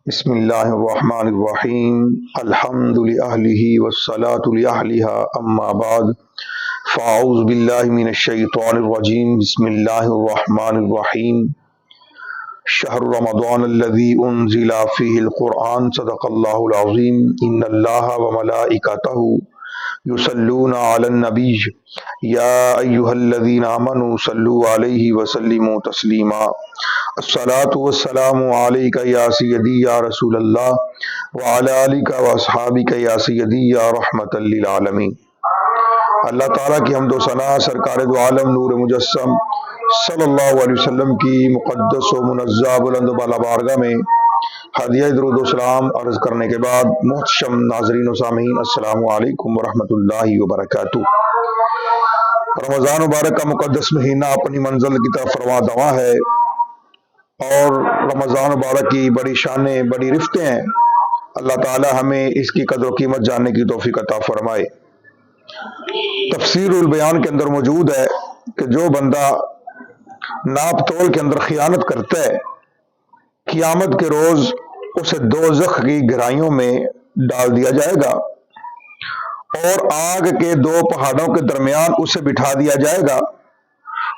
بسم اللہ الرحمن الرحیم الحمد للہ والصلاة لأہلها اما بعد فاعوذ باللہ من الشیطان الرجیم بسم اللہ الرحمن الرحیم شہر رمضان الذی انزل فیہ القرآن صدق اللہ العظیم ان اللہ وملائکتہ یصلون علی النبی یا ایہا الذین آمنوا صلوا علیہ وسلموا تسلیما الصلاۃ والسلام علیک یا سیدی یا رسول اللہ وعلی آلک واصحابک یا سیدی یا رحمۃ للعالمین۔ اللہ تعالیٰ کی حمد و ثنا سرکار دو عالم نور مجسم صلی اللہ علیہ وسلم کی مقدس و منزہ بلند و بالا بارگاہ میں ہدیہ درود و سلام عرض کرنے کے بعد محتشم ناظرین و سامعین السلام علیکم ورحمۃ اللہ وبرکاتہ۔ رمضان مبارک کا مقدس مہینہ اپنی منزل کی طرف رواں دواں ہے اور رمضان مبارک کی بڑی شانیں بڑی رفتیں ہیں۔ اللہ تعالی ہمیں اس کی قدر و قیمت جاننے کی توفیق عطا فرمائے۔ تفسیر البیان کے اندر موجود ہے کہ جو بندہ ناپ تول کے اندر خیانت کرتا ہے قیامت کے روز اسے دوزخ کی گہرائیوں میں ڈال دیا جائے گا اور آگ کے دو پہاڑوں کے درمیان اسے بٹھا دیا جائے گا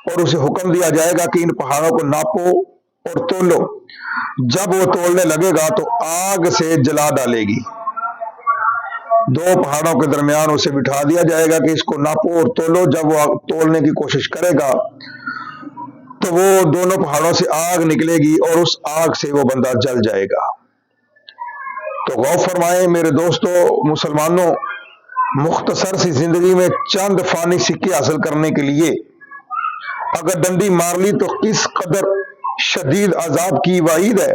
اور اسے حکم دیا جائے گا کہ ان پہاڑوں کو ناپو اور تولو۔ جب وہ تولنے لگے گا تو آگ سے جلا ڈالے گی۔ دو پہاڑوں کے درمیان اسے بٹھا دیا جائے گا کہ اس کو ناپو اور تولو۔ جب وہ تولنے کی کوشش کرے گا تو وہ دونوں پہاڑوں سے آگ نکلے گی اور اس آگ سے وہ بندہ جل جائے گا۔ تو غور فرمائیں میرے دوستو مسلمانوں، مختصر سی زندگی میں چند فانی سکے حاصل کرنے کے لیے اگر ڈنڈی مار لی تو کس قدر شدید عذاب کی وعید ہے۔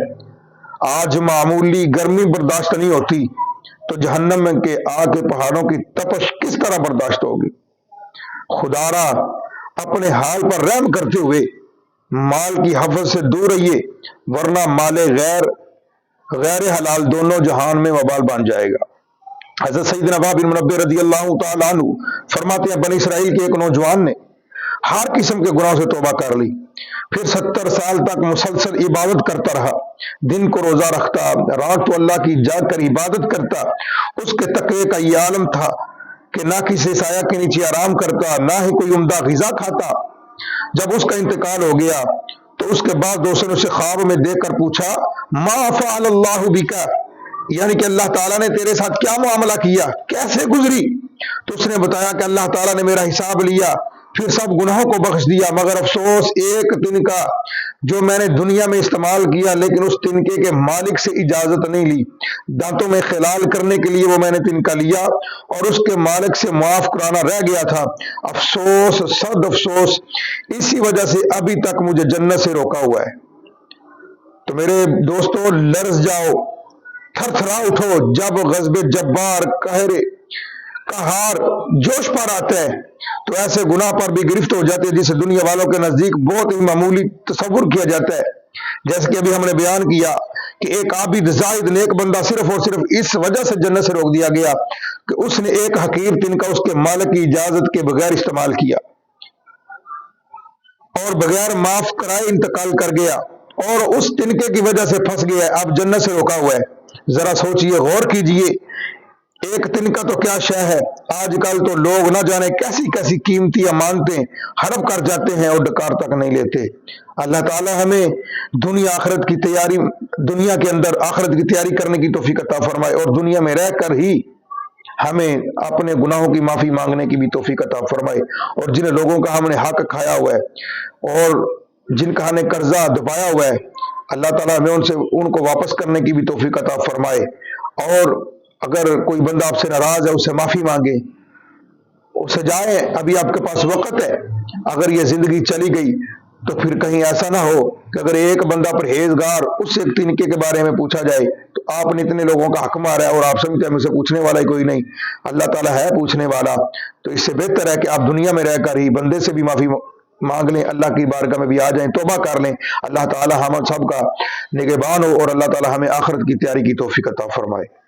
آج معمولی گرمی برداشت نہیں ہوتی تو جہنم کے آگ کے پہاڑوں کی تپش کس طرح برداشت ہوگی۔ خدارا اپنے حال پر رحم کرتے ہوئے مال کی حفظ سے دور رہیے ورنہ مال غیر حلال دونوں جہان میں وبال بن جائے گا۔ حضرت سیدنا وہب بن منبہ رضی اللہ تعالیٰ عنہ فرماتے ہیں بنی اسرائیل کے ایک نوجوان نے ہر قسم کے گناہوں سے توبہ کر لی، پھر 70 سال تک مسلسل عبادت کرتا رہا، دن کو روزہ رکھتا، رات کو اللہ کی جاگ کر عبادت کرتا۔ اس کے تقوی کا یہ عالم تھا کہ نہ کسی سایہ کے نیچے آرام کرتا، نہ ہی کوئی عمدہ غذا کھاتا۔ جب اس کا انتقال ہو گیا تو اس کے بعد دوستوں نے اسے خواب میں دیکھ کر پوچھا ما فعل اللہ بک، یعنی کہ اللہ تعالیٰ نے تیرے ساتھ کیا معاملہ کیا، کیسے گزری؟ تو اس نے بتایا کہ اللہ تعالیٰ نے میرا حساب لیا، پھر سب گناہوں کو بخش دیا، مگر افسوس ایک تنکا جو میں نے دنیا میں استعمال کیا لیکن اس تنکے کے مالک سے اجازت نہیں لی، دانتوں میں خلال کرنے کے لیے وہ میں نے تنکا لیا اور اس کے مالک سے معاف کرانا رہ گیا تھا۔ افسوس صد افسوس، اسی وجہ سے ابھی تک مجھے جنت سے روکا ہوا ہے۔ تو میرے دوستو لرز جاؤ، تھر تھرا اٹھو جب غضب جبار قہار جوش پر آتا ہے تو ایسے گناہ پر بھی گرفت ہو جاتے ہیں جسے دنیا والوں کے نزدیک بہت ہی معمولی تصور کیا جاتا ہے۔ جیسے کہ ابھی ہم نے بیان کیا کہ ایک عابد زاہد نیک بندہ صرف اور صرف اس وجہ سے جنت سے روک دیا گیا کہ اس نے ایک حقیر تنکا اس کے مالک کی اجازت کے بغیر استعمال کیا اور بغیر معاف کرائے انتقال کر گیا اور اس تنکے کی وجہ سے پھنس گیا ہے، اب جنت سے روکا ہوا ہے۔ ذرا سوچئے، غور کیجئے، ایک تنکا تو کیا شے ہے، آج کل تو لوگ نہ جانے کیسی کیسی قیمتی امانتیں ہڑپ کر جاتے ہیں اور ڈکار تک نہیں لیتے۔ اللہ تعالی ہمیں دنیا کے اندر آخرت کی تیاری کرنے کی توفیق عطا فرمائے اور دنیا میں رہ کر ہی ہمیں اپنے گناہوں کی معافی مانگنے کی بھی توفیق عطا فرمائے، اور جن لوگوں کا ہم نے حق کھایا ہوا ہے اور جن کا ہم نے قرضہ دبایا ہوا ہے اللہ تعالیٰ ہمیں ان کو واپس کرنے کی بھی توفیق عطا فرمائے، اور اگر کوئی بندہ آپ سے ناراض ہے اسے معافی مانگے، اسے جائے، ابھی آپ کے پاس وقت ہے۔ اگر یہ زندگی چلی گئی تو پھر کہیں ایسا نہ ہو کہ اگر ایک بندہ پرہیزگار اس سے ایک تنکے کے بارے میں پوچھا جائے تو آپ نے اتنے لوگوں کا حق مارا ہے اور آپ سمجھتے ہیں مجھ سے پوچھنے والا ہی کوئی نہیں۔ اللہ تعالیٰ ہے پوچھنے والا، تو اس سے بہتر ہے کہ آپ دنیا میں رہ کر ہی بندے سے بھی معافی مانگ لیں، اللہ کی بارگاہ میں بھی آ جائیں، توبہ کر لیں۔ اللہ تعالیٰ ہم سب کا نگہبان ہو اور اللہ تعالیٰ ہمیں آخرت کی تیاری کی توفیق عطا فرمائے۔